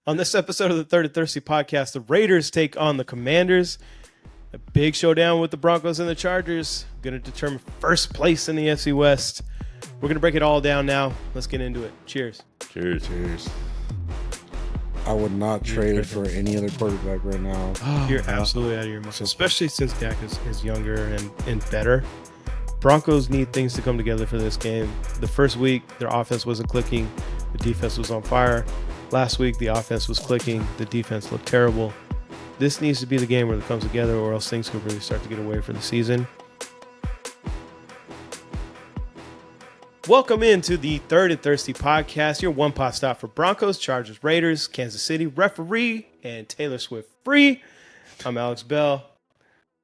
On this episode of the Third and Thirsty podcast, the Raiders take on the Commanders. A big showdown with the Broncos and the Chargers. Going to determine first place in the AFC West. We're going to break it all down now. Let's get into it. Cheers. Cheers. Cheers. I would not trade for any other quarterback right now. You're absolutely out of your mind, especially since Dak is younger and better. Broncos need things to come together for this game. The first week, their offense wasn't clicking. The defense was on fire. Last week, the offense was clicking. The defense looked terrible. This needs to be the game where it comes together, or else things could really start to get away for the season. Welcome into the Third and Thirsty podcast, your one-pot stop for Broncos, Chargers, Raiders, Kansas City, referee, and Taylor Swift free. I'm Alex Bell.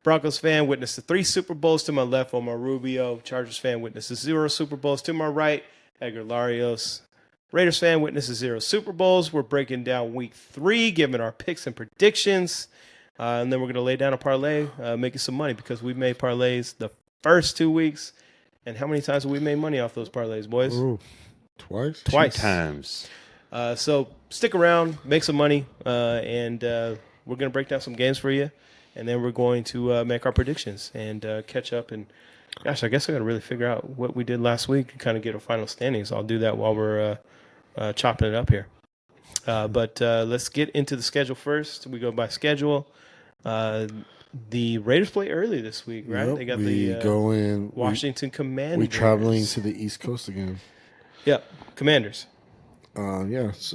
Broncos fan witnessed the 3 Super Bowls to my left, Omar Rubio. Chargers fan witnesses 0 Super Bowls to my right, Edgar Larios. Raiders fan witnesses 0 Super Bowls. We're breaking down week 3, giving our picks and predictions. And then we're going to lay down a parlay, making some money because we've made parlays the first 2 weeks. And how many times have we made money off those parlays, boys? Ooh, twice? 2 times. So stick around, make some money, and we're going to break down some games for you. And then we're going to make our predictions and catch up. And, gosh, I guess I got to really figure out what we did last week and kind of get a final standing. So I'll do that while we're chopping it up here. But let's get into the schedule first. We go by schedule. The Raiders play early this week, right? Yep, They got Washington Commanders. We're traveling to the East Coast again. Yep, Commanders. Yes.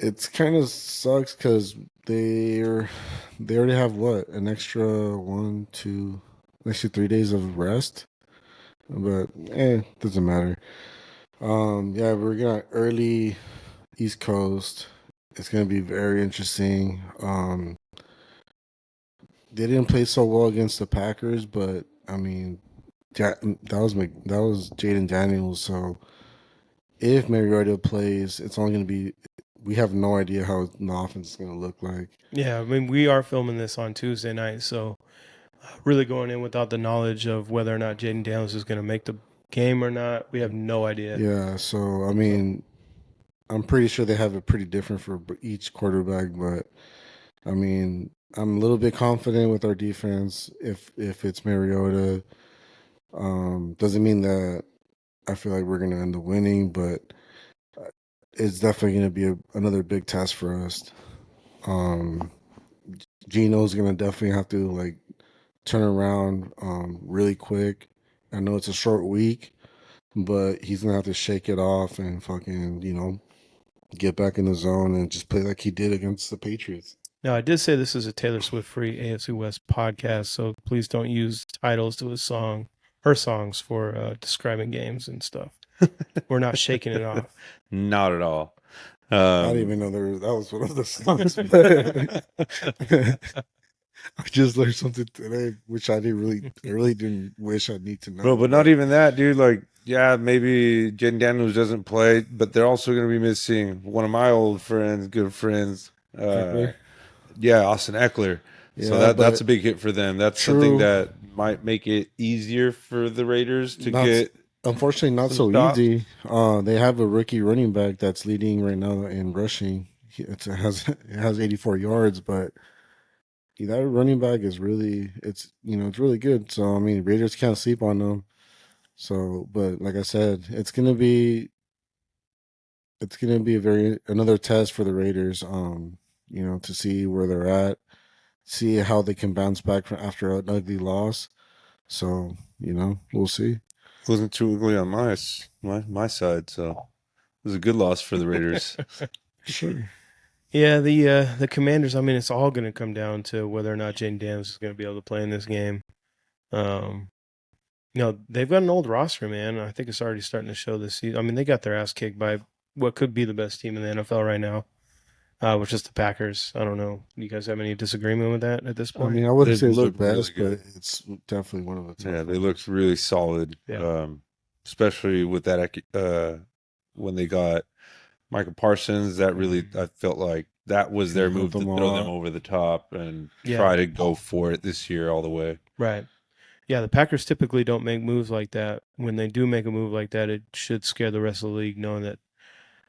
It's kind of sucks because they already have an extra 3 days of rest. But doesn't matter. We're gonna early East Coast. It's gonna be very interesting. They didn't play so well against the Packers, but I mean, that was Jayden Daniels. So if Mariota plays, it's only gonna be. We have no idea how the offense is gonna look like. Yeah, I mean, we are filming this on Tuesday night, so really going in without the knowledge of whether or not Jayden Daniels is going to make the game or not. We have no idea. Yeah, so, I mean, I'm pretty sure they have it pretty different for each quarterback, but, I mean, I'm a little bit confident with our defense if it's Mariota. Doesn't mean that I feel like we're going to end up winning, but it's definitely going to be another big test for us. Gino's going to definitely have to, turn around really quick. I know it's a short week, but he's going to have to shake it off and fucking, get back in the zone and just play like he did against the Patriots. Now, I did say this is a Taylor Swift free AFC West podcast, so please don't use titles to her songs for describing games and stuff. We're not shaking it off. Not at all. I didn't even know that was one of the songs. I just learned something today, which I really didn't wish I'd need to know. Bro, but not even that, dude. Maybe Jayden Daniels doesn't play, but they're also going to be missing one of my good friends. Austin Eckler. Yeah, so that's a big hit for them. That's true. Something that might make it easier for the Raiders to get. Unfortunately, not so easy. They have a rookie running back that's leading right now in rushing. It has 84 yards, but that running back is it's really good. So I mean, Raiders can't sleep on them. So, but like I said, it's gonna be another test for the Raiders. To see where they're at, see how they can bounce back after an ugly loss. So we'll see. It wasn't too ugly on my side, so it was a good loss for the Raiders. Sure. Yeah, the Commanders, I mean, it's all going to come down to whether or not Jayden Daniels is going to be able to play in this game. They've got an old roster, man. I think it's already starting to show this season. I mean, they got their ass kicked by what could be the best team in the NFL right now, which is the Packers. I don't know. Do you guys have any disagreement with that at this point? I mean, I wouldn't say it's the best, but it's definitely one of the top. Yeah, they looked really solid, especially with that when they got Michael Parsons. That really, I felt like that was their move to throw them over the top and try to go for it this year all the way. Right. Yeah, the Packers typically don't make moves like that. When they do make a move like that, it should scare the rest of the league, knowing that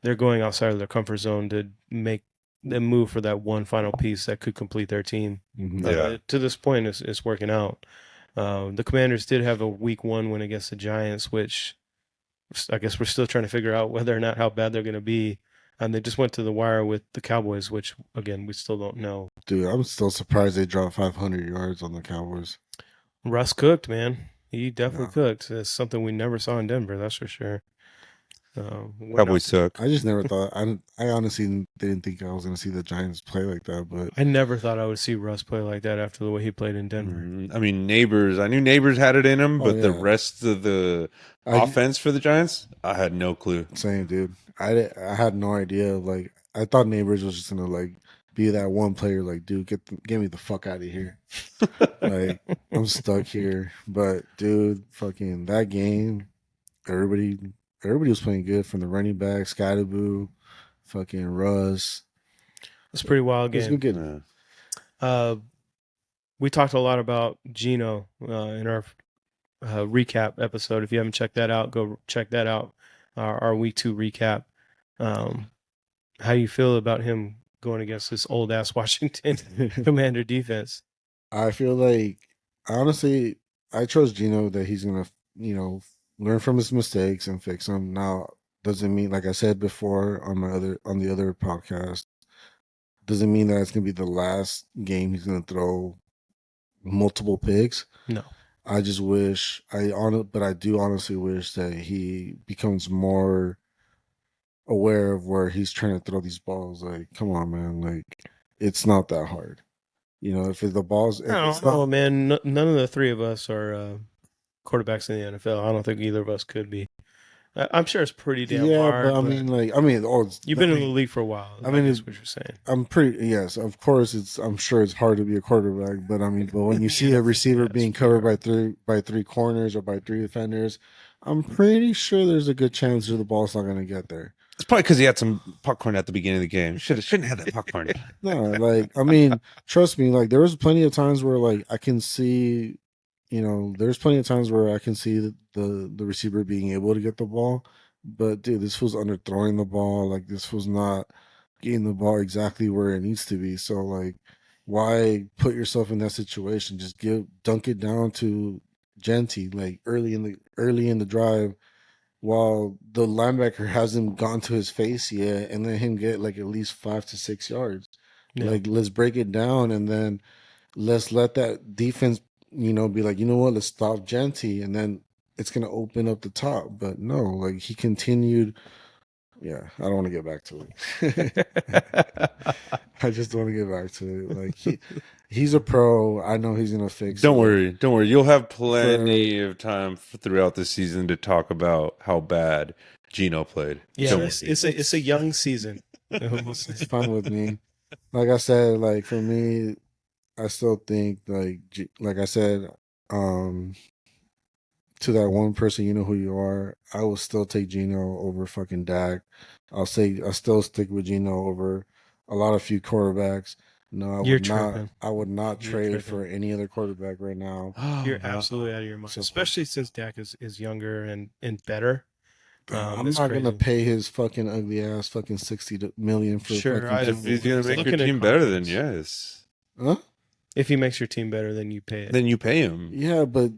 they're going outside of their comfort zone to make them move for that one final piece that could complete their team. To this point, it's working out. The Commanders did have a week 1 win against the Giants, which I guess we're still trying to figure out whether or not how bad they're going to be. And they just went to the wire with the Cowboys, which, again, we still don't know. Dude, I'm still surprised they dropped 500 yards on the Cowboys. Russ cooked, man. He definitely cooked. It's something we never saw in Denver, that's for sure. Cowboys suck. I just never thought. I honestly didn't think I was going to see the Giants play like that. But I never thought I would see Russ play like that after the way he played in Denver. I mean, I knew Neighbors had it in him, but the rest of the offense for the Giants, I had no clue. Same, dude. I had no idea. Like, I thought Neighbors was just going to like be that one player. Like, dude, get me the fuck out of here. Like, I'm stuck here. But dude, fucking that game, everybody was playing good, from the running back, Skadaboo, fucking Russ. It's a pretty wild game. It was good. We talked a lot about Geno in our recap episode. If you haven't checked that out, go check that out. Our week 2 recap. How do you feel about him going against this old ass Washington Commander defense? I feel like, honestly, I trust Geno that he's gonna, learn from his mistakes and fix them. Now, doesn't mean, like I said before on the other podcast, doesn't mean that it's gonna be the last game he's gonna throw multiple picks. No. I just wish but I do honestly wish that he becomes more aware of where he's trying to throw these balls. Like, come on, man. Like, it's not that hard. If the balls, man. None of the three of us are quarterbacks in the NFL. I don't think either of us could be. I'm sure it's pretty damn hard. But you've been in the league for a while. I mean, that's what you're saying. Yes, of course. I'm sure it's hard to be a quarterback, but when you see a receiver being covered by three corners or by 3 defenders, I'm pretty sure there's a good chance that the ball's not going to get there. It's probably because he had some popcorn at the beginning of the game. Shouldn't have that popcorn. No, trust me. Like, there was plenty of times where, like, I can see. There's plenty of times where I can see the receiver being able to get the ball, but dude, this was underthrowing the ball. Like, this was not getting the ball exactly where it needs to be. So, like, why put yourself in that situation? Just dunk it down to Genty, like, early in the drive, while the linebacker hasn't gone to his face yet, and let him get like at least 5 to 6 yards. Yeah. Like, let's break it down, and then let's let that defense, be like, you know what, let's stop Genty, and then it's going to open up the top. But no, like, he continued. Yeah, I don't want to get back to it. I just don't want to get back to it. Like, he's a pro. I know he's going to fix it. Don't worry. You'll have plenty of time throughout the season to talk about how bad Geno played. Yeah, it's a young season. It's fun with me. Like I said, like, for me, I still think, like I said, to that one person, you know who you are, I will still take Geno over fucking Dak. I still stick with Geno over a lot of few quarterbacks. No, I would not trade for any other quarterback right now. You're absolutely out of your mind, especially since Dak is younger and better. I'm not gonna pay his fucking ugly ass fucking $60 million for. Sure, if he's gonna make your team better, then yes. Huh? If he makes your team better, then you pay it. Then you pay him. Yeah, but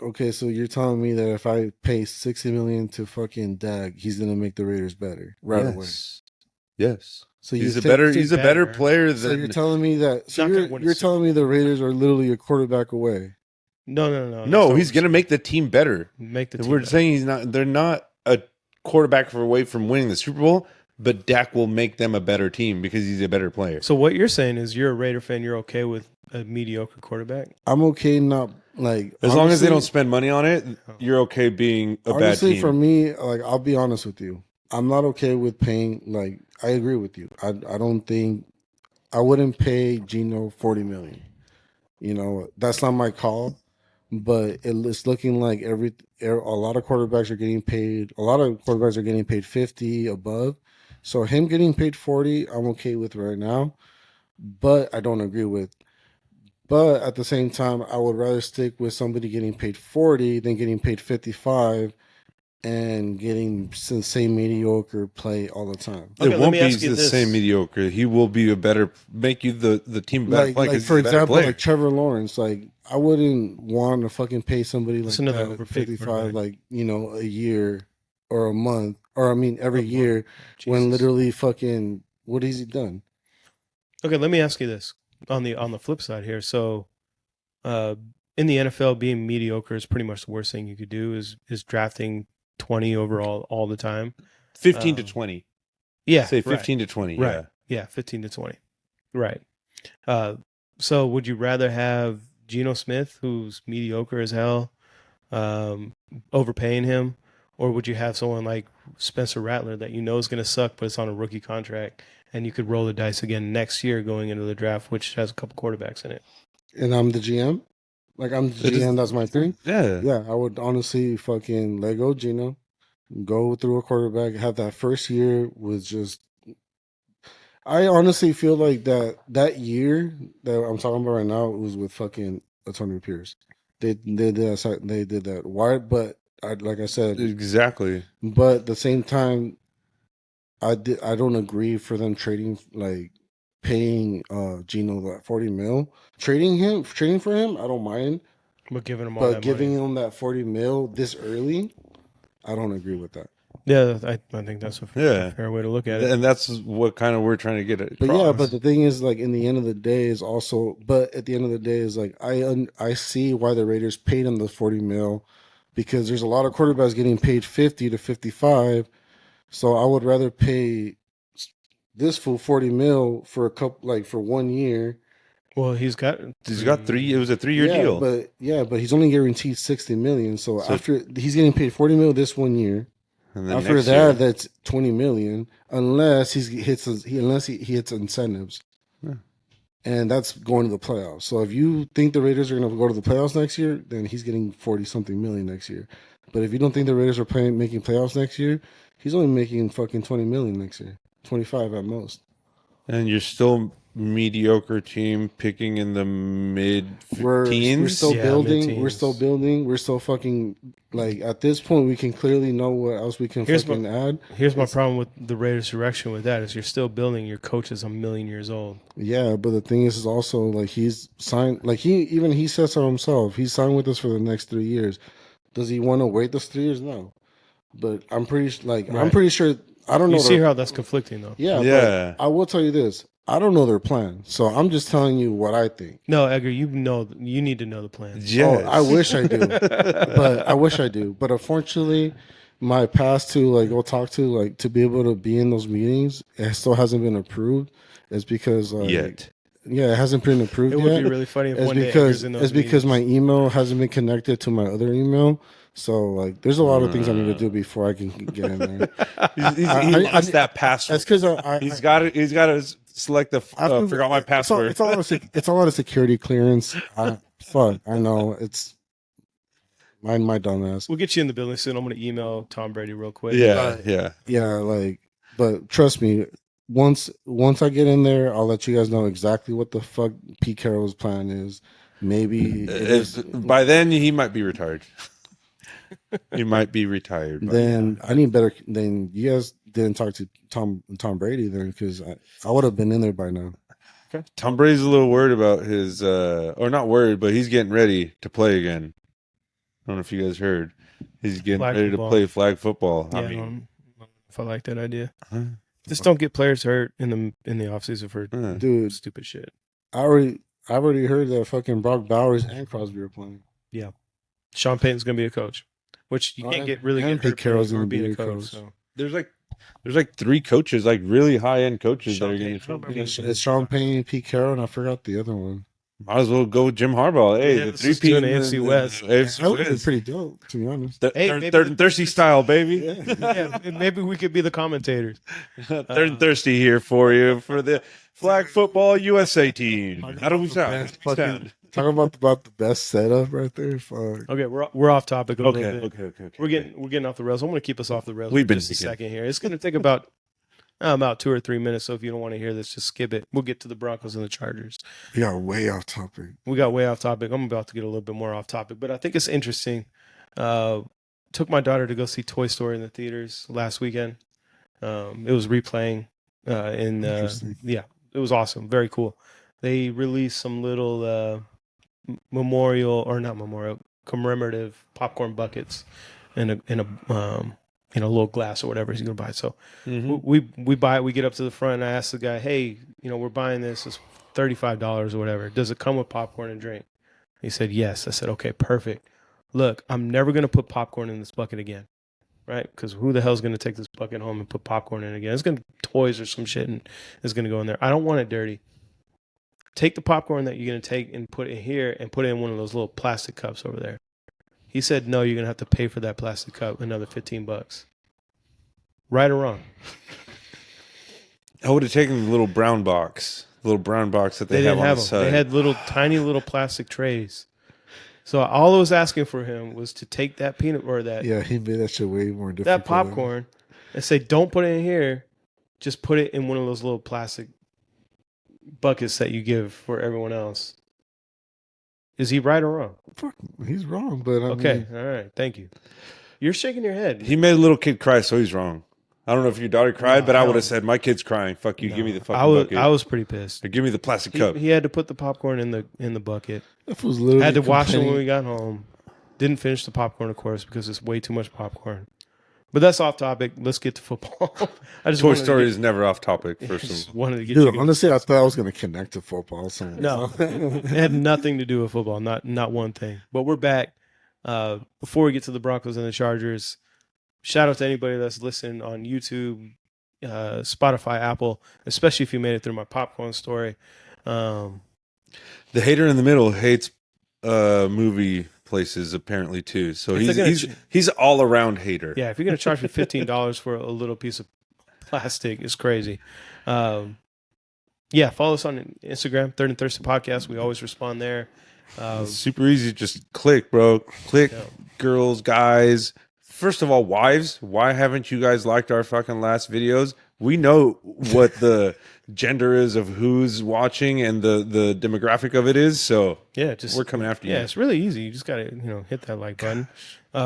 okay, so you're telling me that if I pay $60 million to fucking Dak, he's gonna make the Raiders better away? Yes. So he's a better player than. So you're telling me that? So you're telling me the Raiders are literally a quarterback away? No. No, he's gonna make the team better. We're saying he's not. They're not a quarterback away from winning the Super Bowl. But Dak will make them a better team because he's a better player. So what you're saying is you're a Raider fan. You're okay with a mediocre quarterback? I'm okay not, like... As long as they don't spend money on it, you're okay being a bad team. Honestly, for me, like, I'll be honest with you. I'm not okay with paying... Like, I agree with you. I don't think... I wouldn't pay Geno $40 million. That's not my call. But it's looking like a lot of quarterbacks are getting paid... A lot of quarterbacks are getting paid 50 above. So him getting paid 40, I'm okay with right now, but I don't agree with. But at the same time, I would rather stick with somebody getting paid 40 than getting paid 55 and getting the same mediocre play all the time. It won't be the same mediocre. He will be make you the team better play. Like for example, like Trevor Lawrence. Like I wouldn't want to fucking pay somebody like that 55, like a year or a month, or I mean every year, when literally fucking what has he done? Okay, let me ask you this on the flip side here. So, in the NFL, being mediocre is pretty much the worst thing you could do. Is drafting 20 overall all the time, 15 to 20. Yeah, say 15 to 20. Right. Yeah, 15 to 20. Right. So would you rather have Geno Smith, who's mediocre as hell, overpaying him, or would you have someone like Spencer Rattler that is going to suck, but it's on a rookie contract, and you could roll the dice again next year going into the draft, which has a couple quarterbacks in it? And I'm the GM? Like, I'm the GM, that's my thing? Yeah. Yeah, I would honestly fucking let go Geno, go through a quarterback, have that first year was just... I honestly feel like that year that I'm talking about right now was with fucking Antonio Pierce. They did that. Why? But like I said, exactly. But at the same time, I don't agree for them paying Geno that $40 million. Trading for him, I don't mind. But giving him all that giving money. him that $40 million this early, I don't agree with that. Yeah, I think that's a fair way to look at it. And that's what kind of we're trying to get at. But the thing is, like, in the end of the day is also, but at the end of the day is like, I see why the Raiders paid him the $40 million, because there's a lot of quarterbacks getting paid 50 to 55. So I would rather pay this full $40 million for for 1 year. Well, he's got 3. It was a 3-year deal. But he's only guaranteed $60 million. So after he's getting paid $40 million this 1 year. And then after that, that's $20 million, unless he hits incentives, and that's going to the playoffs. So if you think the Raiders are going to go to the playoffs next year, then he's getting 40-something million next year. But if you don't think the Raiders are making playoffs next year, he's only making fucking $20 million next year, 25 at most. And you're still mediocre team picking in the mid-teens. We're still building. Mid-teens. We're still building. We're still fucking, like, at this point, we can clearly know what else we can add. Here's my problem with the Raiders' direction with that is you're still building. Your coach is 1,000,000 years old. Yeah, but the thing is also, like, he's signed, like, he says so himself. He's signed with us for the next 3 years. Does he want to wait those 3 years? No. But I'm pretty sure. I don't know. You see how that's conflicting, though. Yeah. But I will tell you this. I don't know their plan, so I'm just telling you what I think. No, Edgar, you need to know the plan. Yes. Oh, I wish I do. But unfortunately, my pass to go talk to be able to be in those meetings, it still hasn't been approved. It's because yet. Yeah, it hasn't been approved yet. It would be really funny if one day Edgar's in those meetings. Because my email hasn't been connected to my other email. So, there's a lot of things I need to do before I can get in there. he lost that password. That's because he's got to select the forgot my password. It's a lot of security clearance. I know it's my dumb ass. We'll get you in the building soon. I'm going to email Tom Brady real quick. Yeah. But trust me, once I get in there, I'll let you guys know exactly what the fuck Pete Carroll's plan is. Maybe by then he might be retired. He might be retired. Then I need better. Then you guys didn't talk to Tom Brady then, because I would have been in there by now. Okay. Tom Brady's a little worried about his, or not worried, but he's getting ready to play again. I don't know if you guys heard. He's getting ready to play flag football. Yeah, I don't know if I like that idea. Just don't get players hurt in the offseason for dude stupid shit. I already heard that fucking Brock Bowers and Crosby are playing. Yeah, Sean Payton's gonna be a coach. Which you can't get Pete Carroll's going to be a coach. So. There's like 3 coaches, like really high end coaches that are getting. It's Sean Payton, Pete Carroll, and I forgot the other one. Might as well go with Jim Harbaugh. Hey, the 3 P in the AFC West. That was pretty dope, to be honest. Third and thirsty style, baby. Yeah, maybe we could be the commentators. Third and thirsty here for you for the flag football USA team. How do we sound? Talk about the best setup right there. Fuck. Okay, we're off topic a little bit. Okay. We're getting off the rails. I'm going to keep us off the rails. We've been just a second here. It's going to take about 2 or 3 minutes. So if you don't want to hear this, just skip it. We'll get to the Broncos and the Chargers. We got way off topic. I'm about to get a little bit more off topic, but I think it's interesting. took my daughter to go see Toy Story in the theaters last weekend. It was replaying yeah, it was awesome. Very cool. They released some little commemorative popcorn buckets in a little glass or whatever he's gonna buy. So we buy it. We get up to the front, and I asked the guy, "Hey, we're buying this. It's $35 or whatever. Does it come with popcorn and drink?" He said, "Yes." I said, "Okay, perfect. Look, I'm never gonna put popcorn in this bucket again, right? Because who the hell's gonna take this bucket home and put popcorn in again? It's gonna be toys or some shit, and it's gonna go in there. I don't want it dirty. Take the popcorn that you're gonna take and put it here, and put it in one of those little plastic cups over there." He said, "No, you're gonna have to pay for that plastic cup another $15. Right or wrong? I would have taken the little brown box that they have didn't on have the them. side. They had tiny little plastic trays. So all I was asking for him was to take that peanut or that he made that shit way more difficult. that popcorn and say, "Don't put it in here. Just put it in one of those little plastic buckets that you give for everyone else." Is he right or wrong? Fuck, he's wrong, but All right, thank you. You're shaking your head. He made a little kid cry, so he's wrong. I don't know if your daughter cried, but I would have said, "My kid's crying. Fuck you. Give me the fucking bucket." I was pretty pissed. Or give me the plastic cup. He had to put the popcorn in the bucket. That was literally Had to wash it when we got home. Didn't finish the popcorn, of course, because it's way too much popcorn. But that's off topic. Let's get to football. Toy Story is never off topic. Wanted to get Dude, honestly, I thought I was going to connect to football. So. No, it had nothing to do with football. Not one thing. But we're back. Before we get to the Broncos and the Chargers, shout out to anybody that's listening on YouTube, Spotify, Apple, especially if you made it through my popcorn story. The hater in the middle hates movie places apparently too. So he's all around hater. Yeah, if you're gonna charge me $15 for a little piece of plastic, it's crazy. Follow us on Instagram, Third and Thirsty Podcast. We always respond there. It's super easy. Just click, bro. Click, girls, guys. First of all, wives, why haven't you guys liked our fucking last videos? We know what the gender is of who's watching and the demographic of it is. So we're coming after you. Yeah, it's really easy. You just gotta hit that like button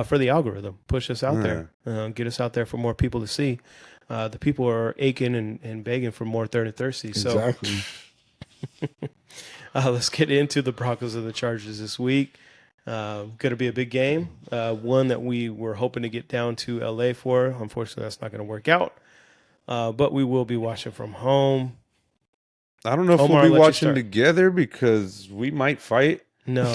for the algorithm. Push us out there. Get us out there for more people to see. The people are aching and begging for more Third and Thirsty. So Exactly. let's get into the Broncos and the Chargers this week. Going to be a big game. One that we were hoping to get down to LA for. Unfortunately, that's not going to work out. But we will be watching from home. I don't know if Omar, we'll be watching together because we might fight. No.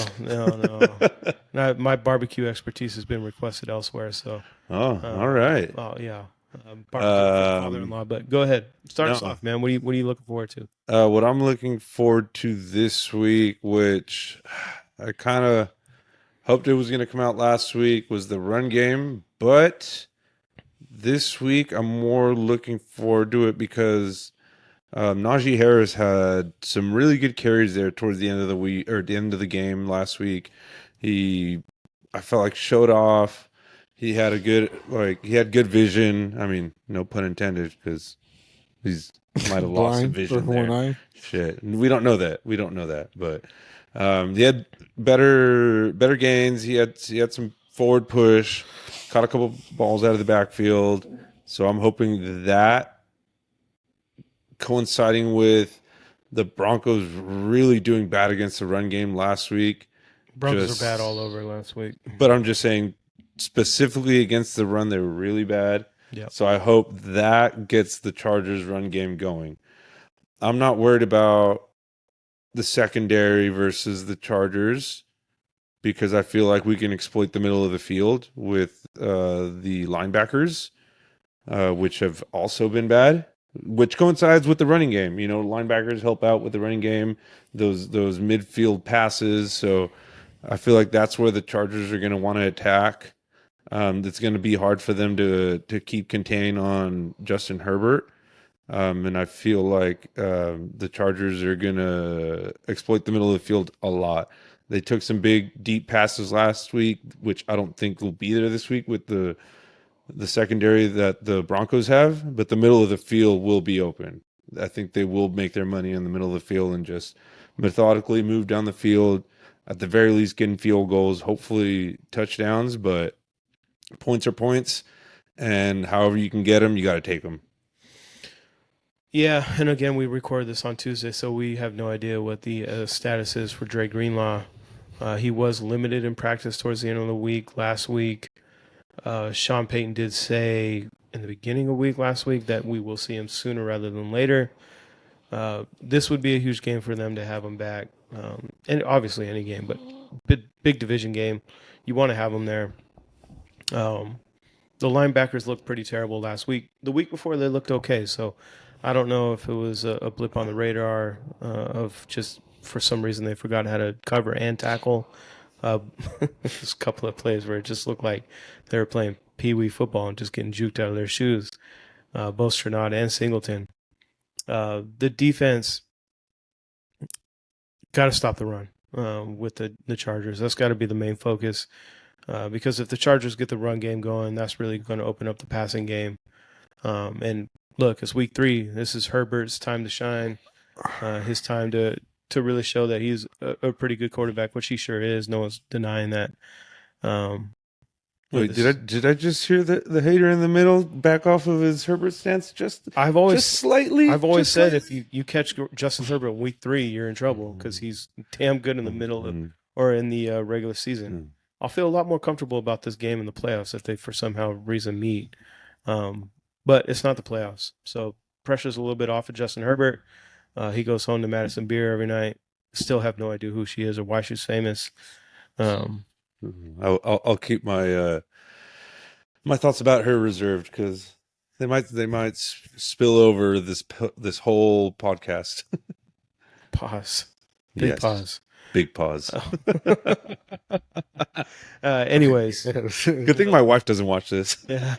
My barbecue expertise has been requested elsewhere. So. All right. Oh yeah. Barbecue father-in-law. But go ahead. Start us off, man. What are you looking forward to? What I'm looking forward to this week, which I kind of hoped it was going to come out last week, was the run game. But this week, I'm more looking forward to it because Najee Harris had some really good carries there towards the end of the week or the end of the game last week. I felt like showed off. He had good vision. I mean, no pun intended, because he might have lost some vision there. One eye. Shit, we don't know that. But he had better gains. He had some forward push, caught a couple balls out of the backfield. So I'm hoping that, coinciding with the Broncos really doing bad against the run game last week. Broncos were bad all over last week. But I'm just saying, specifically against the run, they were really bad. Yeah. So I hope that gets the Chargers run game going. I'm not worried about the secondary versus the Chargers because I feel like we can exploit the middle of the field with the linebackers, which have also been bad, which coincides with the running game. Linebackers help out with the running game, those midfield passes. So I feel like that's where the Chargers are going to want to attack. It's going to be hard for them to keep contain on Justin Herbert. And I feel like the Chargers are going to exploit the middle of the field a lot. They took some big, deep passes last week, which I don't think will be there this week with the secondary that the Broncos have. But the middle of the field will be open. I think they will make their money in the middle of the field and just methodically move down the field. At the very least, getting field goals, hopefully touchdowns, but Points are points, and however you can get them, you got to take them. Yeah, and again, we record this on Tuesday, so we have no idea what the status is for Dre Greenlaw. He was limited in practice towards the end of the week last week. Sean Payton did say in the beginning of the week last week that we will see him sooner rather than later. This would be a huge game for them to have him back. And obviously any game, but big division game. You want to have him there. The linebackers looked pretty terrible last week. The week before they looked okay, so I don't know if it was a blip on the radar of just for some reason they forgot how to cover and tackle. There's a couple of plays where it just looked like they were playing pee-wee football and just getting juked out of their shoes, both Strenard and Singleton. The defense got to stop the run with the Chargers. That's got to be the main focus because if the Chargers get the run game going, that's really going to open up the passing game. And look, it's week 3. This is Herbert's time to shine. His time to really show that he's a pretty good quarterback, which he sure is. No one's denying that. Wait, did I just hear the hater in the middle back off of his Herbert stance? I've always slightly. I've always said if you catch Justin Herbert in week 3, you're in trouble because he's damn good in the middle of, or in the regular season. I'll feel a lot more comfortable about this game in the playoffs if they for somehow reason meet. But it's not the playoffs, so pressure's a little bit off of Justin Herbert. He goes home to Madison Beer every night. Still have no idea who she is or why she's famous. I'll keep my my thoughts about her reserved because they might spill over this whole podcast. Pause. Big pause. Big pause. Anyways, good thing my wife doesn't watch this. Yeah.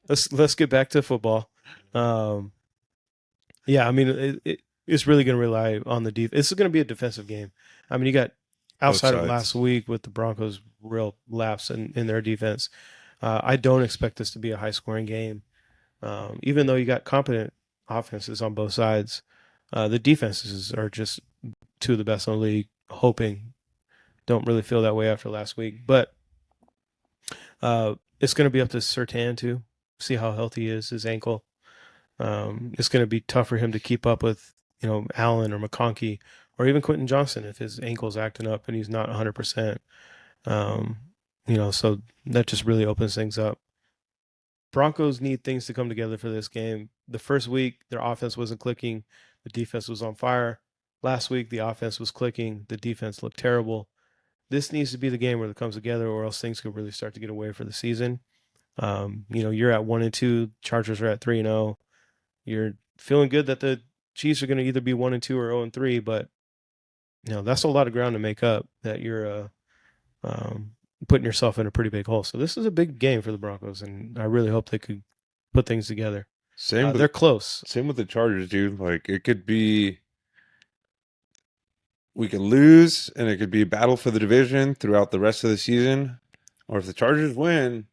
Let's get back to football. Yeah, I mean it's really going to rely on the defense. This is going to be a defensive game. I mean, you got outside of last week with the Broncos' real lapse in their defense. I don't expect this to be a high-scoring game, even though you got competent offenses on both sides. The defenses are just two of the best in the league. Hoping, don't really feel that way after last week, but it's going to be up to Surtain too. See how healthy he is, his ankle. It's going to be tough for him to keep up with, Allen or McConkey or even Quentin Johnson if his ankle's acting up and he's not 100%. So that just really opens things up. Broncos need things to come together for this game. The first week, their offense wasn't clicking. The defense was on fire. Last week, the offense was clicking. The defense looked terrible. This needs to be the game where it comes together or else things could really start to get away for the season. You're at 1-2. Chargers are at 3-0. You're feeling good that the Chiefs are going to either be 1-2 or 0-3, but that's a lot of ground to make up that you're putting yourself in a pretty big hole. So this is a big game for the Broncos, and I really hope they could put things together. They're close. Same with the Chargers, dude. Like it could be, we could lose, and it could be a battle for the division throughout the rest of the season. Or if the Chargers win,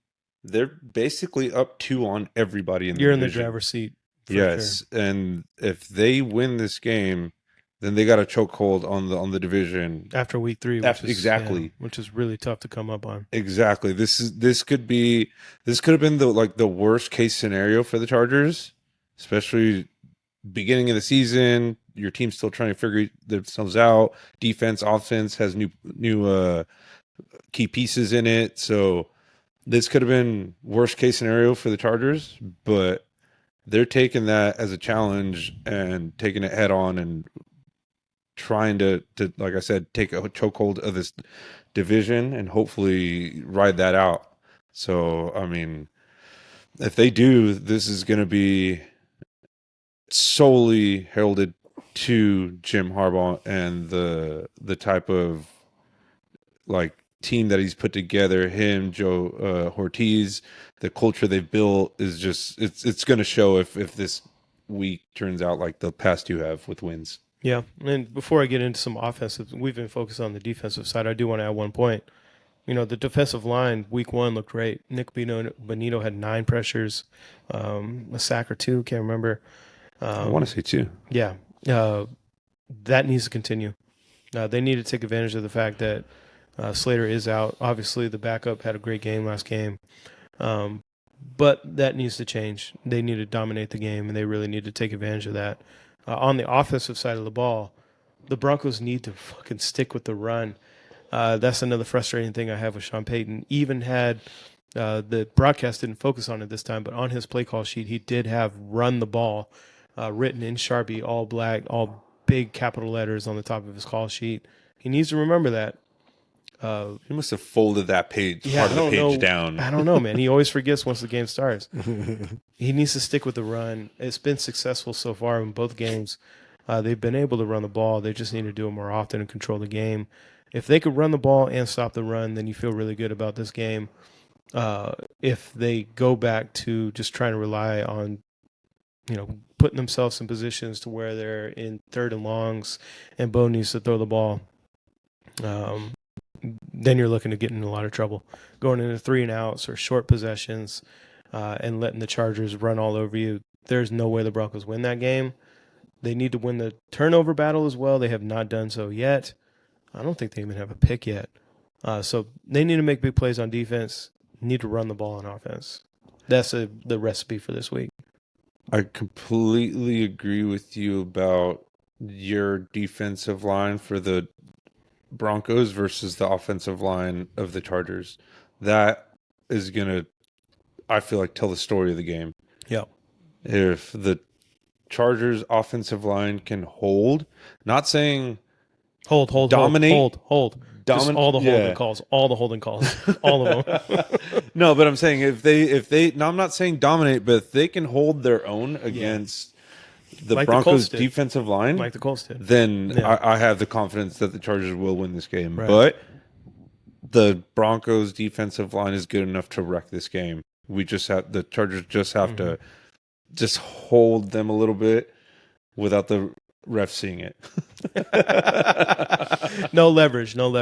they're basically up 2 on everybody in the division. You're in the driver's seat. Yes, sure. And if they win this game, then they got a chokehold on the division after week 3. Which is really tough to come up on. Exactly. This could have been the worst case scenario for the Chargers, especially beginning of the season. Your team's still trying to figure themselves out. Defense, offense has new key pieces in it, so this could have been worst case scenario for the Chargers, but they're taking that as a challenge and taking it head on and trying to like I said, take a chokehold of this division and hopefully ride that out. So, I mean, if they do, this is going to be solely heralded to Jim Harbaugh and the type of team that he's put together. Him, Joe Ortiz, the culture they've built is just it's going to show if this week turns out like the past 2 have with wins. Yeah, and before I get into some offensive, we've been focused on the defensive side. I do want to add one point. The defensive line, week 1 looked great. Nick Bonito had 9 pressures, a sack or 2, can't remember. I want to say 2. Yeah, that needs to continue. They need to take advantage of the fact that Slater is out. Obviously, the backup had a great game last game. But that needs to change. They need to dominate the game, and they really need to take advantage of that. On the offensive side of the ball, the Broncos need to fucking stick with the run. That's another frustrating thing I have with Sean Payton. Even had the broadcast didn't focus on it this time, but on his play call sheet, he did have run the ball written in Sharpie, all black, all big capital letters on the top of his call sheet. He needs to remember that. He must have folded that page, Yeah, part of the page down. I don't know, man. He always forgets once the game starts. He needs to stick with the run. It's been successful so far in both games. They've been able to run the ball. They just need to do it more often and control the game. If they could run the ball and stop the run, then you feel really good about this game. If they go back to just trying to rely on, putting themselves in positions to where they're in third and longs and Bo needs to throw the ball, then you're looking to get in a lot of trouble. Going into 3 and outs or short possessions and letting the Chargers run all over you, there's no way the Broncos win that game. They need to win the turnover battle as well. They have not done so yet. I don't think they even have a pick yet. So they need to make big plays on defense, need to run the ball on offense. That's the recipe for this week. I completely agree with you about your defensive line for the Broncos versus the offensive line of the Chargers. That is going to, I feel like, tell the story of the game. Yeah. If the Chargers offensive line can hold, not saying dominate, hold. Just all the holding calls, all of them. No, but I'm saying if they, no, I'm not saying dominate, but if they can hold their own against the like Broncos defensive line, like the Colts did, then I have the confidence that the Chargers will win this game. Right. But the Broncos defensive line is good enough to wreck this game. The Chargers just have to just hold them a little bit without the ref seeing it. No leverage. What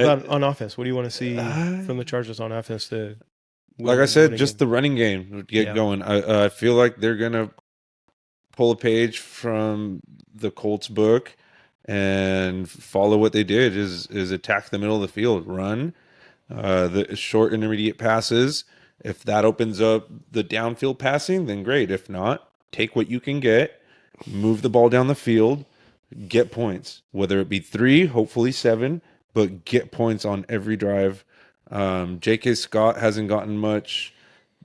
about on offense? What do you want to see from the Chargers on offense to like I said, just the running game would get going. I feel like they're going to pull a page from the Colts book and follow what they did is attack the middle of the field, run the short intermediate passes. If that opens up the downfield passing, then great. If not, take what you can get, move the ball down the field, get points, whether it be 3, hopefully 7, but get points on every drive. J.K. Scott hasn't gotten much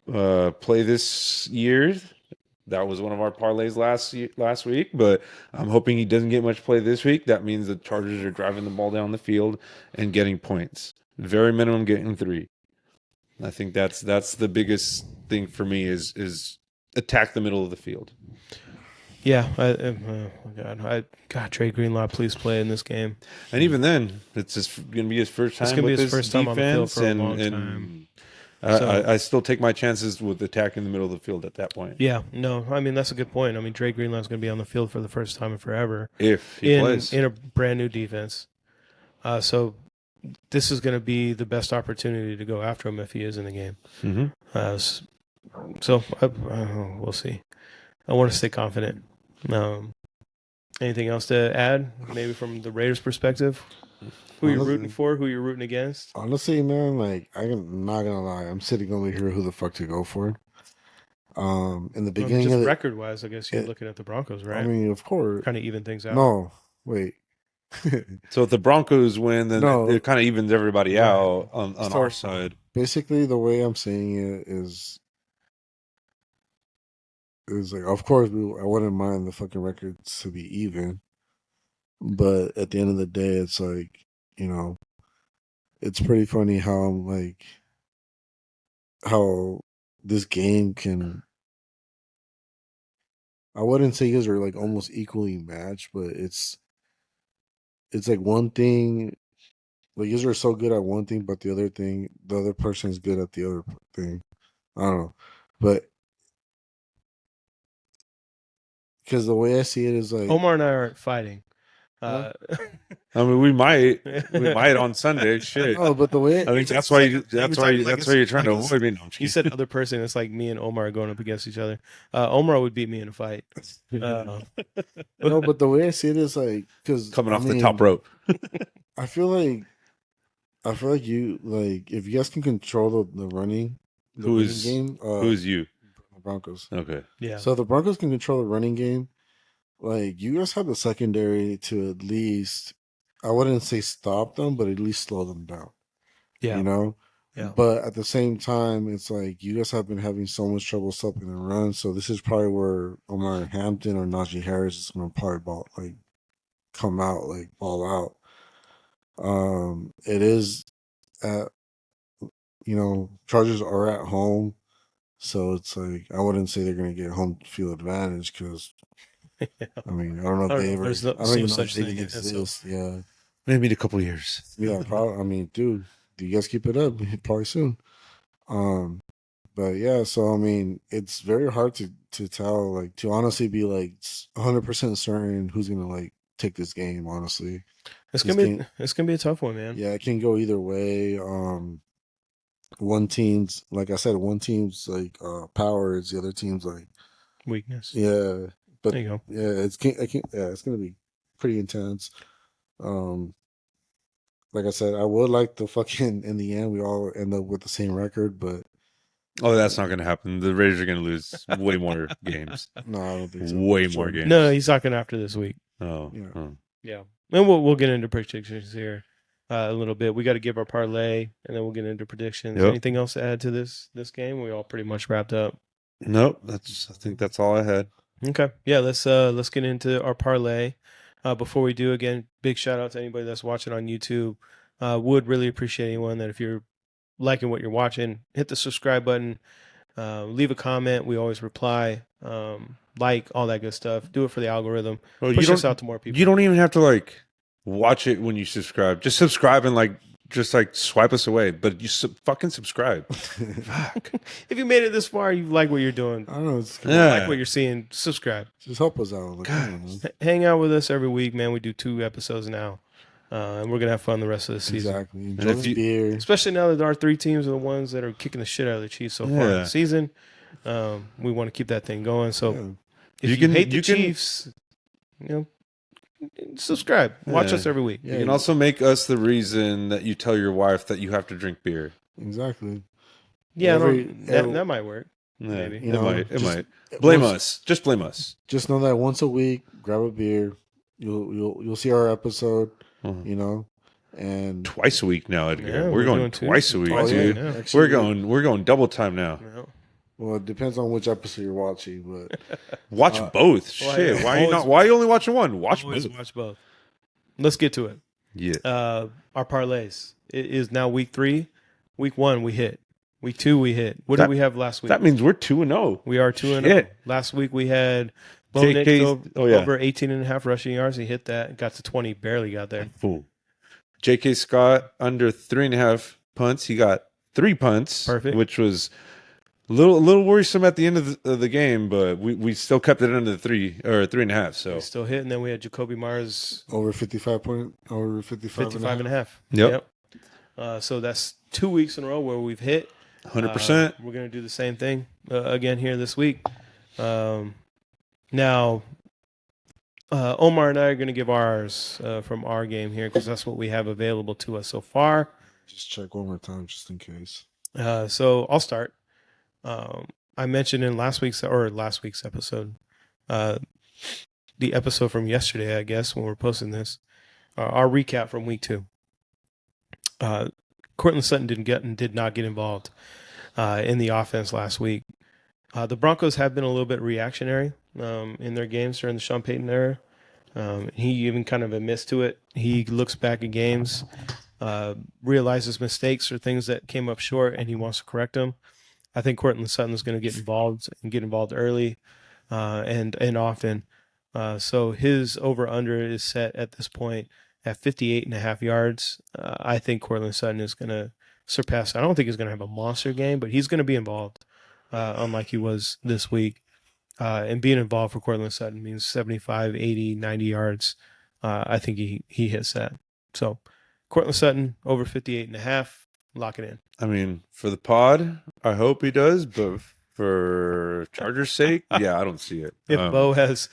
play this year. That was one of our parlays last week, but I'm hoping he doesn't get much play this week. That means the Chargers are driving the ball down the field and getting points. Very minimum getting 3. I think that's the biggest thing for me is attack the middle of the field. Yeah, God, Trey Greenlaw, please play in this game. And even then, it's just going to be his first time. It's going to be his first time on the field for a long time. I still take my chances with attacking the middle of the field at that point. Yeah, no, I mean that's a good point. I mean Trey Greenlaw's going to be on the field for the first time in forever if he plays in a brand new defense. So this is going to be the best opportunity to go after him if he is in the game. So we'll see. I want to stay confident. Anything else to add? Maybe from the Raiders' perspective, who you're rooting for, who you're rooting against? Honestly, man, like I'm not gonna lie, I'm sitting over here who the fuck to go for. In the beginning, just record-wise, I guess you're looking at the Broncos, right? I mean, of course, kind of even things out. No, wait. So if the Broncos win, then it kind of evens everybody out on our side. Basically, the way I'm saying it is like, of course, I wouldn't mind the fucking records to be even, but at the end of the day, it's like, it's pretty funny how this game can. I wouldn't say you guys are like almost equally matched, but it's like one thing. Like, you guys are so good at one thing, but the other person's good at the other thing. I don't know, but. Because the way I see it is like Omar and I aren't fighting. I mean, we might on Sunday. Shit. Oh, but the way I think that's why you're trying to avoid me. No, you said other person. It's like me and Omar going up against each other. Omar would beat me in a fight. No, but the way I see it is like because coming off the top rope. I feel like you like if you guys can control the running game. Who's you? The Broncos. Okay. Yeah. So if the Broncos can control the running game. Like, you guys have the secondary to at least, I wouldn't say stop them, but at least slow them down. Yeah. You know? Yeah. But at the same time, it's like, you guys have been having so much trouble stopping the run. So this is probably where Omar Hampton or Najee Harris is going to probably ball out. It is at, Chargers are at home. So it's like, I wouldn't say they're going to get home field advantage because I mean, I don't know if they ever. I don't even know if they even exist. Yeah, maybe in a couple of years. Yeah, probably. I mean, dude, do you guys keep it up? Probably soon. But yeah, so I mean, it's very hard to tell, like, to honestly be like 100% certain who's gonna like take this game. Honestly, it's gonna be a tough one, man. Yeah, it can go either way. One team's like like power is the other team's like weakness. Yeah. But there you go. Yeah, it's gonna be pretty intense. Like I said, I would like the fucking in the end we all end up with the same record, but that's not gonna happen. The Raiders are gonna lose way more games. No, I don't think so. Way more games. No, he's talking after this week. Oh, yeah. And we'll get into predictions here a little bit. We got to give our parlay, and then we'll get into predictions. Yep. Anything else to add to this game? We all pretty much wrapped up. Nope. I think that's all I had. Okay. Yeah, let's get into our parlay. Before we do, again, big shout out to anybody that's watching on YouTube. Would really appreciate anyone that if you're liking what you're watching, hit the subscribe button, leave a comment. We always reply, like all that good stuff. Do it for the algorithm. Push us out to more people. You don't even have to like watch it when you subscribe. Just subscribe and just swipe us away, but you fucking subscribe. Fuck. If you made it this far, you like what you're doing. I don't know. Like what you're seeing. Subscribe. Just help us out. Hang out with us every week, man. We do 2 episodes now, and we're gonna have fun the rest of the season. Exactly. Enjoy the beer. Especially now that our 3 teams are the ones that are kicking the shit out of the Chiefs so far in the season. We want to keep that thing going. So if you hate the Chiefs, subscribe. Watch us every week. Yeah, you can also make us the reason that you tell your wife that you have to drink beer. Exactly. Yeah, that might work. Yeah, maybe. It might. Blame us. Just blame us. Just know that once a week, grab a beer. You'll see our episode, and twice a week now, Edgar. Yeah, we're going twice a week, dude. Yeah. Actually, we're going double time now. Yeah. Well, it depends on which episode you're watching, but watch both. Shit, why are you only watching one? Watch both. Let's get to it. Yeah. Our parlays. It is now week 3. Week 1 we hit. Week 2 we hit. What did we have last week? That means we're 2-0. We are 2-0. Last week we had Bo Nix over 18.5 rushing yards. He hit that. Got to 20. Barely got there. Fool. J.K. Scott under 3.5 punts. He got 3 punts. Perfect. Which was a little worrisome at the end of the game, but we still kept it under the 3 or 3.5. So we still hit, and then we had Jacoby Myers over 55.5. Yep. So that's 2 weeks in a row where we've hit 100%. We're gonna do the same thing again here this week. Now, Omar and I are gonna give ours from our game here because that's what we have available to us so far. Just check one more time, just in case. So I'll start. I mentioned in last week's episode, the episode from yesterday, I guess, when we're posting this, our recap from week 2. Courtland Sutton did not get involved in the offense last week. The Broncos have been a little bit reactionary in their games during the Sean Payton era. He even kind of admits to it. He looks back at games, realizes mistakes or things that came up short, and he wants to correct them. I think Courtland Sutton is going to get involved early and often. So his over-under is set at this point at 58.5 yards. I think Courtland Sutton is going to surpass. I don't think he's going to have a monster game, but he's going to be involved, unlike he was this week. And being involved for Courtland Sutton means 75, 80, 90 yards I think he hits that. So Cortland Sutton over 58.5. Lock it in. I mean, for the pod, I hope he does, but for Chargers' sake, yeah, I don't see it. If Bo has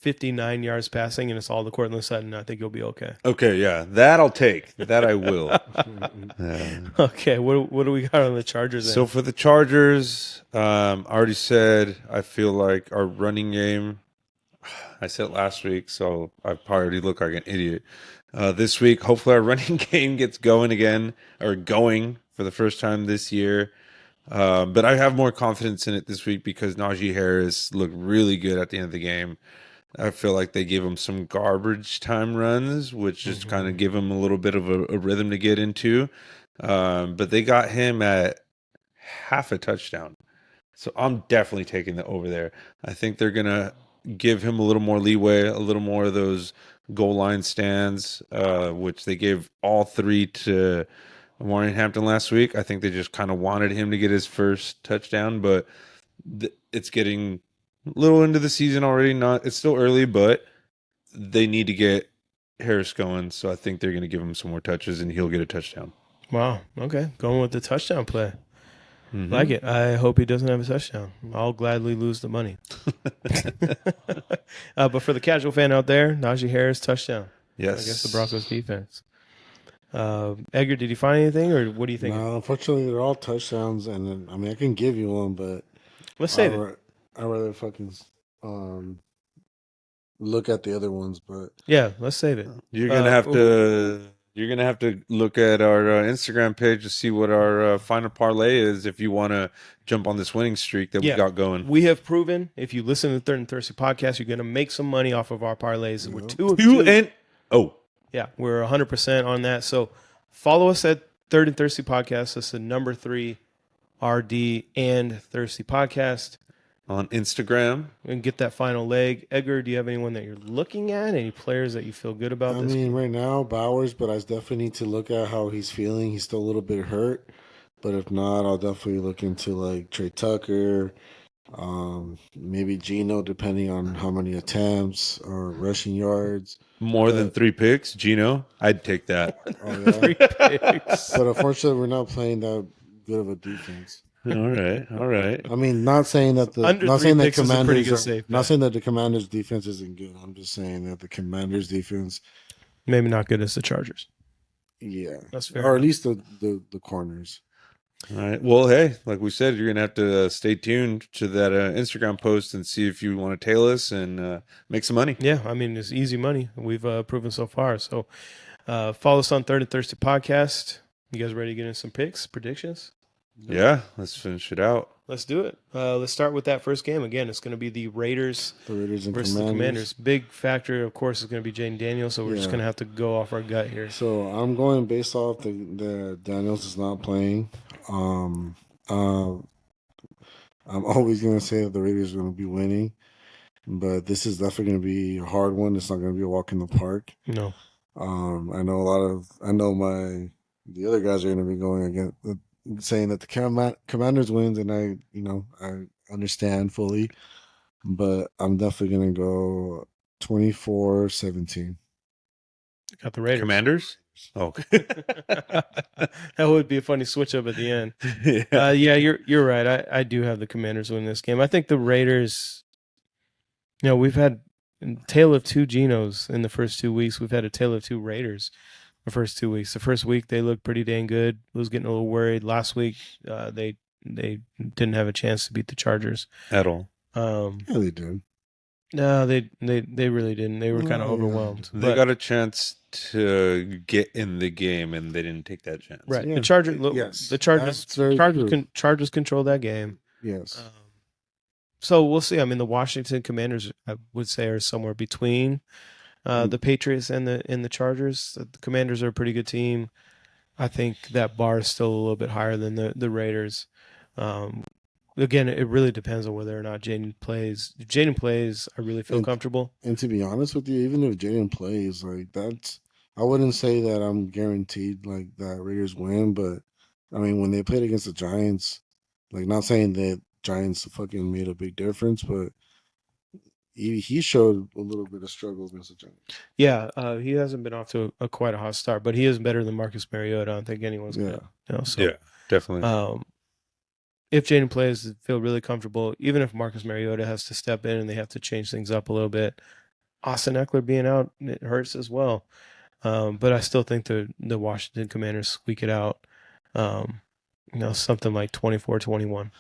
59 yards passing and it's all the Cortland Sutton, I think you'll be okay. Okay, yeah, that I'll take. That I will. Okay, what do we got on the Chargers? So for the Chargers, I already said I feel like our running game. I said it last week, so I probably look like an idiot. This week, hopefully our running game gets going again, or going for the first time this year. But I have more confidence in it this week because Najee Harris looked really good at the end of the game. I feel like they gave him some garbage time runs, which just kind of give him a little bit of a rhythm to get into. But they got him at half a touchdown. So I'm definitely taking the over there. I think they're going to give him a little more leeway, a little more of those goal line stands, which they gave all three to Warren Hampton last week. I think they just kind of wanted him to get his first touchdown, but it's getting a little into the season already. It's still early, but they need to get Harris going. So I think they're going to give him some more touches and he'll get a touchdown. Wow. Okay. Going with the touchdown play. Like it. I hope he doesn't have a touchdown. I'll gladly lose the money. But for the casual fan out there, Najee Harris, touchdown. Yes. Against the Broncos defense. Edgar, did you find anything, or what do you think? No, unfortunately, they're all touchdowns, and I mean, I can give you one, but let's save it. I'd rather fucking look at the other ones, but yeah, let's save it. You're gonna have to. You're gonna have to look at our Instagram page to see what our final parlay is if you want to jump on this winning streak that we got going. We have proven if you listen to the Third and Thirsty podcast, you're gonna make some money off of our parlays. We're 2 and yeah, we're 100% on that. So follow us at Third and Thirsty podcast. That's the number 3 RD and Thirsty podcast on Instagram, and get that final leg. Edgar, do you have anyone that you're looking at? Any players that you feel good about? I mean, right now, Bowers, but I definitely need to look at how he's feeling. He's still a little bit hurt, but if not, I'll definitely look into like Trey Tucker, maybe Geno, depending on how many attempts or rushing yards. More than 3 picks, Geno, I'd take that. Oh, yeah. 3 picks. But unfortunately, we're not playing that good of a defense. All right. I mean, not saying that the Commanders defense isn't good. I'm just saying that the Commanders defense maybe not good as the Chargers. Yeah, that's fair. Or at least the corners. All right. Well, hey, like we said, you're gonna have to stay tuned to that Instagram post and see if you want to tail us and make some money. Yeah, I mean it's easy money. We've proven so far. So follow us on Third and Thirsty podcast. You guys ready to get in some picks, predictions? Yeah, let's finish it out. Let's do it. Let's start with that first game. Again, it's going to be the Raiders and versus the Commanders. Big factor, of course, is going to be Jayden Daniels, so we're just going to have to go off our gut here. So I'm going based off the Daniels is not playing. I'm always going to say that the Raiders are going to be winning, but this is definitely going to be a hard one. It's not going to be a walk in the park. No. I know the other guys are going to be going against saying that the Commanders wins, and I understand fully, but I'm definitely going to go 24-17. Got the Raiders. Commanders? Oh, that would be a funny switch up at the end. Yeah, you're right. I do have the Commanders win this game. I think the Raiders. We've had a tale of 2 Genos in the first 2 weeks. We've had a tale of 2 Raiders. The first 2 weeks. The first week they looked pretty dang good. I was getting a little worried. Last week they didn't have a chance to beat the Chargers at all. Yeah, they did. No, they really didn't. They were kind of overwhelmed. They got a chance to get in the game, and they didn't take that chance. Right. Yeah. The Chargers. Yes. The Chargers control that game. Yes. So we'll see. I mean, the Washington Commanders, I would say, are somewhere between the Patriots and the Chargers. The Commanders are a pretty good team. I think that bar is still a little bit higher than the Raiders. Again, it really depends on whether or not Jayden plays. If Jayden plays, I really feel comfortable. And to be honest with you, even if Jayden plays, like I wouldn't say that I'm guaranteed like that Raiders win, but I mean when they played against the Giants, like not saying that Giants fucking made a big difference, but he showed a little bit of struggle against the Giants. Yeah, he hasn't been off to quite a hot start, but he is better than Marcus Mariota. I don't think anyone's gonna. So yeah, definitely. If Jayden plays, feel really comfortable. Even if Marcus Mariota has to step in and they have to change things up a little bit, Austin Eckler being out, it hurts as well. But I still think the Washington Commanders squeak it out. Something like 24-21.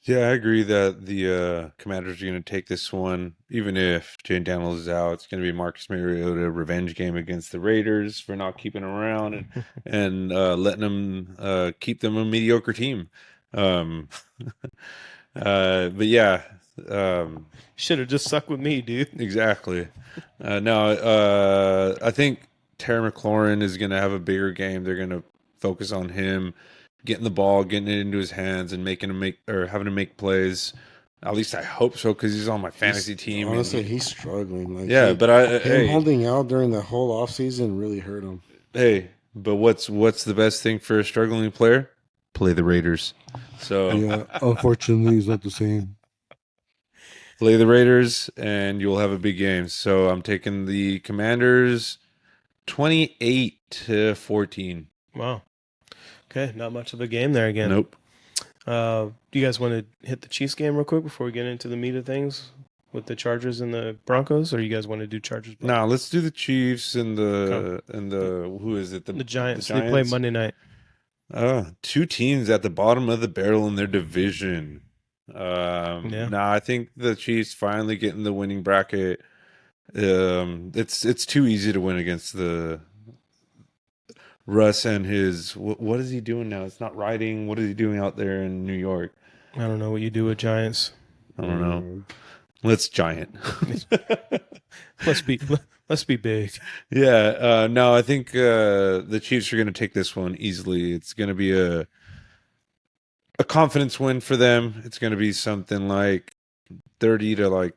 Yeah, I agree that the Commanders are going to take this one, even if Jayden Daniels is out. It's going to be Marcus Mariota revenge game against the Raiders for not keeping him around and letting them keep them a mediocre team. But yeah, should have just stuck with me, dude. Exactly. No, I think Terry McLaurin is going to have a bigger game. They're going to focus on him getting the ball, getting it into his hands, and having to make plays. At least I hope so, because he's on my fantasy team. Honestly, he's struggling. Like, yeah, but him holding out during the whole offseason really hurt him. Hey, but what's the best thing for a struggling player? Play the Raiders. So yeah, unfortunately, it's not the same. Play the Raiders, and you'll have a big game. So I'm taking the Commanders 28-14. Wow. Okay, not much of a game there again. Nope. Do you guys want to hit the Chiefs game real quick before we get into the meat of things with the Chargers and the Broncos, or you guys want to do Chargers? No, let's do the Chiefs and the who is it? The Giants. They play Monday night. Two teams at the bottom of the barrel in their division. I think the Chiefs finally get in the winning bracket. It's too easy to win against the Russ and his what is he doing now? It's not riding. What is he doing out there in New York? I don't know what you do with Giants. I don't know. Let's giant. Let's be big. Yeah. No, I think the Chiefs are going to take this one easily. It's going to be a confidence win for them. It's going to be something like 30-12.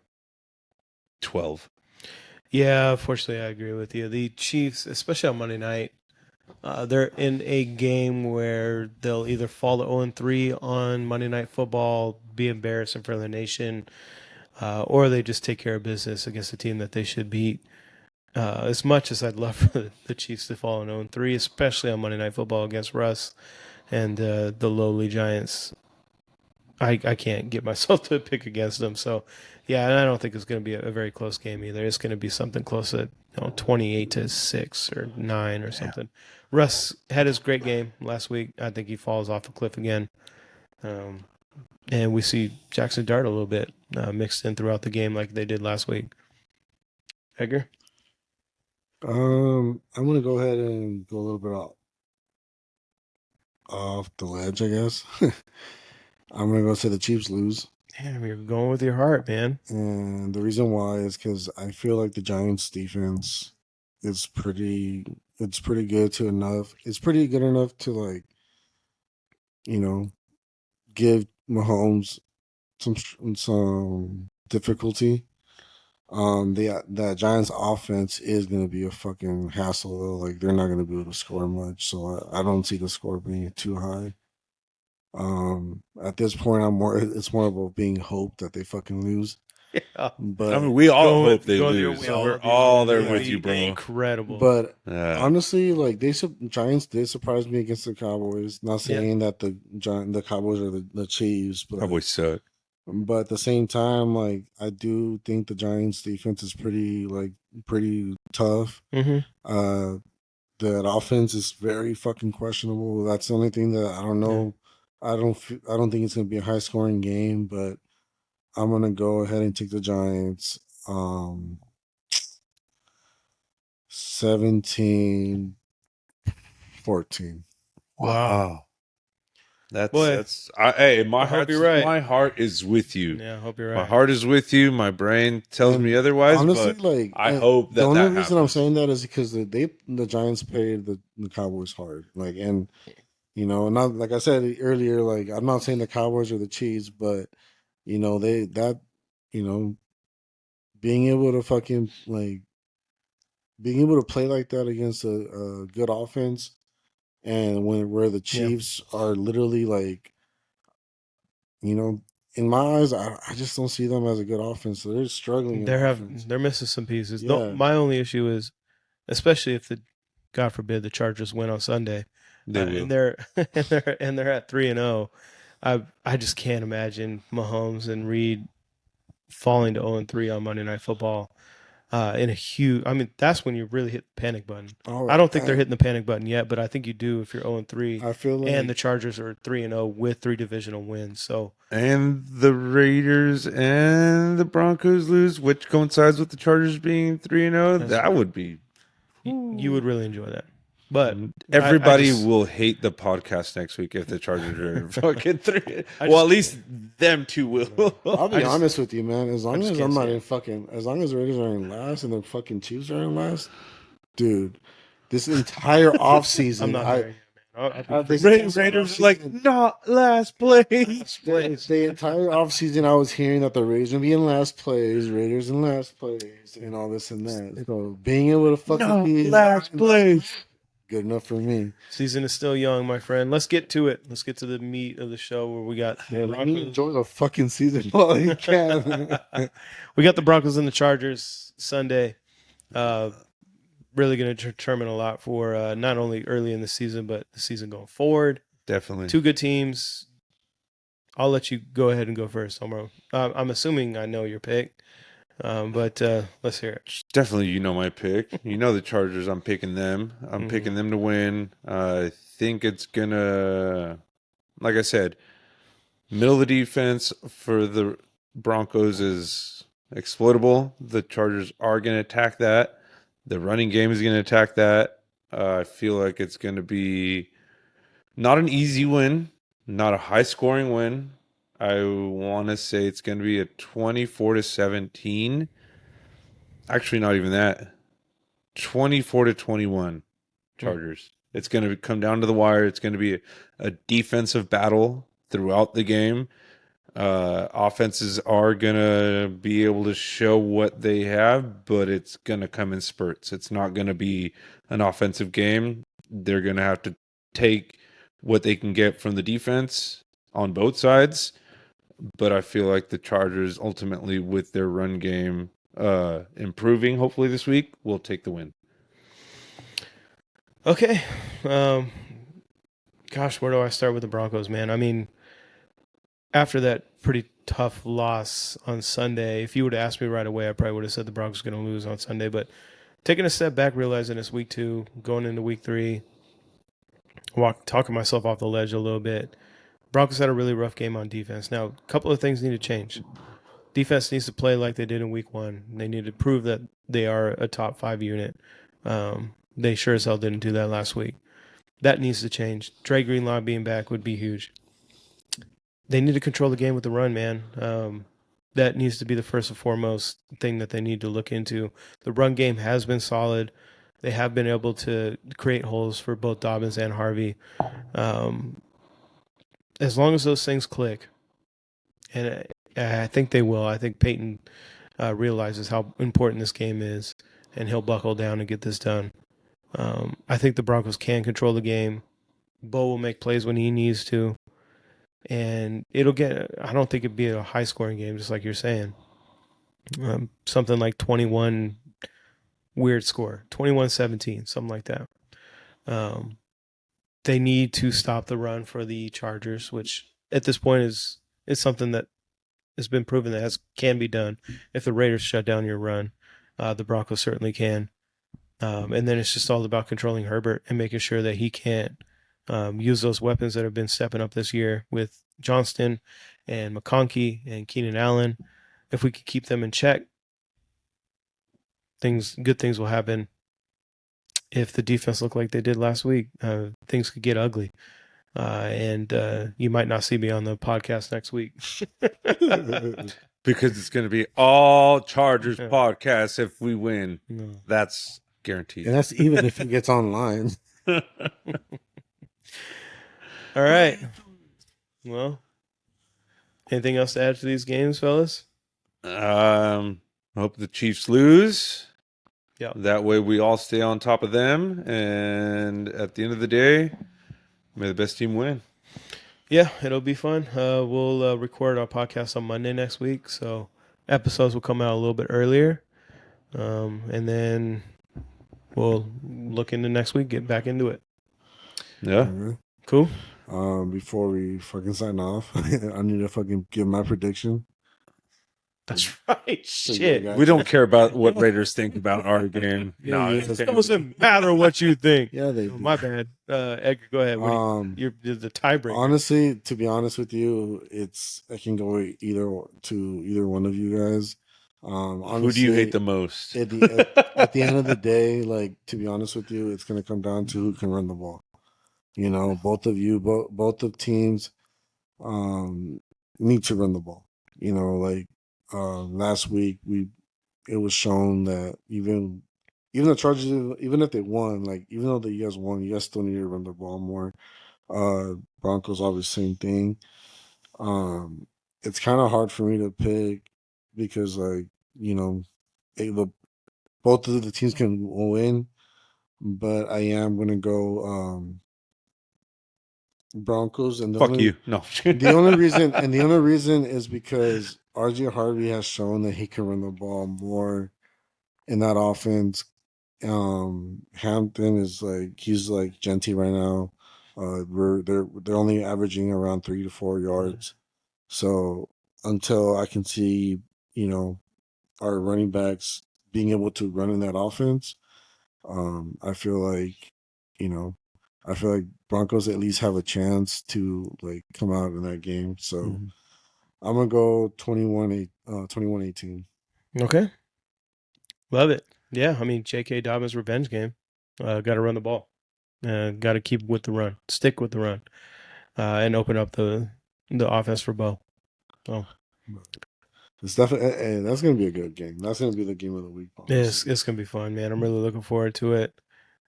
Yeah, unfortunately, I agree with you. The Chiefs, especially on Monday night, they're in a game where they'll either fall to 0-3 on Monday Night Football, be embarrassed in front of the nation, or they just take care of business against a team that they should beat. As much as I'd love for the Chiefs to fall in 0-3, especially on Monday Night Football against Russ and the lowly Giants, I can't get myself to pick against them. So, yeah, and I don't think it's going to be a very close game either. It's going to be something close to 28-6 or 9 or something. Yeah. Russ had his great game last week. I think he falls off a cliff again. And we see Jackson Dart a little bit mixed in throughout the game like they did last week. Edgar? I'm going to go ahead and go a little bit off the ledge, I guess. I'm going to go say the Chiefs lose. Damn, you're going with your heart, man. And the reason why is because I feel like the Giants' defense is pretty good to enough. It's pretty good enough to, like, give Mahomes some difficulty. The Giants' offense is going to be a fucking hassle, though. Like, they're not going to be able to score much, so I don't see the score being too high. At this point, it's more about being hope that they fucking lose. Yeah. But I mean, we all hope they lose. We're all there with you, bro. Incredible. But honestly, like Giants did surprise me against the Cowboys. Not saying that the Cowboys are the Chiefs, but Cowboys suck. But at the same time, like, I do think the Giants' defense is pretty tough. Mm-hmm. That offense is very fucking questionable. That's the only thing that I don't know. Yeah. I don't think it's gonna be a high scoring game, but I'm gonna go ahead and take the Giants. 17-14. Wow. That's my heart. Right. My heart is with you. Yeah, I hope you're right. My heart is with you. My brain tells me otherwise. Honestly, but I hope that the only reason happens. I'm saying that is because the Giants paid the Cowboys hard. Like, and not like I said earlier. Like, I'm not saying the Cowboys are the Chiefs, but being able to fucking being able to play like that against a good offense. And where the Chiefs are literally like, in my eyes, I just don't see them as a good offense. So they're struggling. They're missing some pieces. Yeah. My only issue is, especially if God forbid, the Chargers win on Sunday, and they're and they're at 3-0. I just can't imagine Mahomes and Reed falling to 0-3 on Monday Night Football. In a huge, I mean, that's when you really hit the panic button. I don't think they're hitting the panic button yet, but I think you do if you're 0-3. I feel like, and the Chargers are 3-0 with 3 divisional wins. So, and the Raiders and the Broncos lose, which coincides with the Chargers being 3-0. That would be. You would really enjoy that. But everybody will hate the podcast next week if the Chargers are fucking 3. Well, at least them two will. I'll be honest with you, man. As long as I'm not in fucking, as long as the Raiders are in last and the fucking Chiefs are in last, dude, this entire offseason, I'm not there. Raiders like not last place. The entire offseason, I was hearing that the Raiders would be in last place, Raiders in last place, and all this and that. So being able to fucking be last place, good enough for me. Season is still young, my friend. Let's get to it. Let's get to the meat of the show where we got. Let me enjoy the fucking season while you can. We got the Broncos and the Chargers Sunday. Really going to determine a lot for not only early in the season, but the season going forward. Definitely. 2 good teams. I'll let you go ahead and go first, Omar. I'm assuming I know your pick, but let's hear it. Definitely, you know my pick. You know the Chargers. I'm picking them. I'm picking them to win. I think it's going to, like I said, middle of the defense for the Broncos is exploitable. The Chargers are going to attack that. The running game is going to attack that. I feel like it's going to be not an easy win, not a high-scoring win. I want to say it's going to be a 24-17. Actually, not even that. 24-21 Chargers. It's going to come down to the wire. It's going to be a defensive battle throughout the game. Offenses are going to be able to show what they have, but it's going to come in spurts. It's not going to be an offensive game. They're going to have to take what they can get from the defense on both sides. But I feel like the Chargers ultimately, with their run game improving, hopefully this week, will take the win. Okay. Gosh, where do I start with the Broncos, man? I mean, after that pretty tough loss on Sunday, if you would have asked me right away, I probably would have said the Broncos were going to lose on Sunday. But taking a step back, realizing it's week 2, going into week 3, talking myself off the ledge a little bit. Broncos had a really rough game on defense. Now, a couple of things need to change. Defense needs to play like they did in week 1. They need to prove that they are a top 5 unit. They sure as hell didn't do that last week. That needs to change. Trey Greenlaw being back would be huge. They need to control the game with the run, man. That needs to be the first and foremost thing that they need to look into. The run game has been solid. They have been able to create holes for both Dobbins and Harvey. As long as those things click, and I think they will. I think Peyton realizes how important this game is, and he'll buckle down and get this done. I think the Broncos can control the game. Bo will make plays when he needs to. And I don't think it'd be a high scoring game, just like you're saying. Something like 21, weird score, 21-17, something like that. They need to stop the run for the Chargers, which at this point is something that has been proven that can be done. If the Raiders shut down your run, the Broncos certainly can. And then it's just all about controlling Herbert and making sure that he can't use those weapons that have been stepping up this year with Johnston and McConkey and Keenan Allen. If we could keep them in check, good things will happen. If the defense looked like they did last week, things could get ugly. And you might not see me on the podcast next week. Because it's going to be all Chargers podcasts if we win. No. That's guaranteed. And that's even if it gets online. All right. Well, anything else to add to these games, fellas? I hope the Chiefs lose. Yeah. That way we all stay on top of them. And at the end of the day, may the best team win. Yeah, it'll be fun. We'll record our podcast on Monday next week, so episodes will come out a little bit earlier, and then we'll look into next week, get back into it. Yeah. Cool. Before we fucking sign off, I need to fucking give my prediction. That's right. Shit. We don't care about what Raiders think about our game. No, it doesn't matter what you think. Yeah, they do. My bad. Edgar, go ahead. You're the tiebreaker. Honestly, to be honest with you, I can go either one of you guys. Honestly, who do you hate the most? At the end of the day, like, to be honest with you, it's going to come down to who can run the ball. You know, both of teams need to run the ball. You know, like last week it was shown that even the Chargers, even if they won, like even though you guys won, you guys still need to run the ball more. Broncos, obviously, same thing. It's kind of hard for me to pick because, like, you know, both of the teams can win, but I am gonna go Broncos. And Fuck you. No. the only reason is because RJ Harvey has shown that he can run the ball more in that offense. Hampton is he's like Genty right now. They're only averaging around 3 to 4 yards. So until I can see, you know, our running backs being able to run in that offense, I feel like Broncos at least have a chance to like come out in that game. So I'm gonna go 21-18. Okay. Love it. Yeah, I mean, J.K. Dobbins' revenge game. Got to run the ball. Got to keep with the run. Stick with the run. And open up the offense for Bo. So. It's definitely that's gonna be a good game. That's gonna be the game of the week. It's gonna be fun, man. I'm really looking forward to it.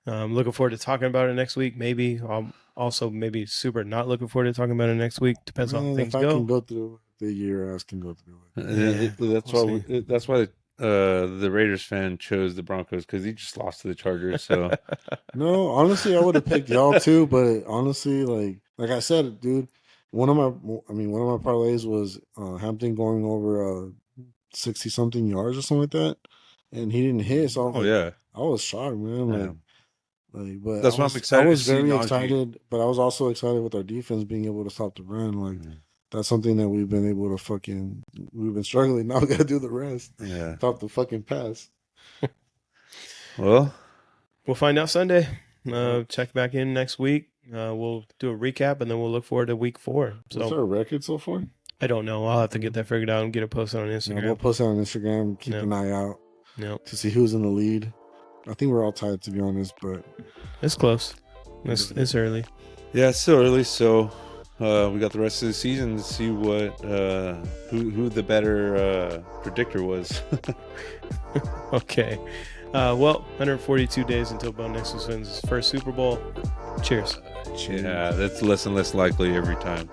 I'm looking forward to talking about it next week. Maybe I'm also maybe super not looking forward to talking about it next week. Depends on things if go. I can go through the year, I can go through it. Yeah. That's why the Raiders fan chose the Broncos because he just lost to the Chargers. So no, honestly, I would have picked y'all too. But honestly, like I said, dude, one of my parlays was Hampton going over 60-something yards or something like that, and he didn't hit. So I was shocked, man. But that's why I'm excited. I was very excited, but I was also excited with our defense being able to stop the run. That's something that we've been able to we've been struggling. Now we got to do the rest. Yeah. Stop the fucking pass. Well, we'll find out Sunday. Check back in next week. We'll do a recap and then we'll look forward to week 4. So, what's our record so far? I don't know. I'll have to get that figured out and get it posted on Instagram. Yeah, we'll post it on Instagram. Keep an eye out to see who's in the lead. I think we're all tied, to be honest, but it's close. It's early. Yeah, it's still early, so we got the rest of the season to see what who the better predictor was. Okay. Well, 142 days until Bo Nixon wins his first Super Bowl. Cheers. Yeah, that's less and less likely every time.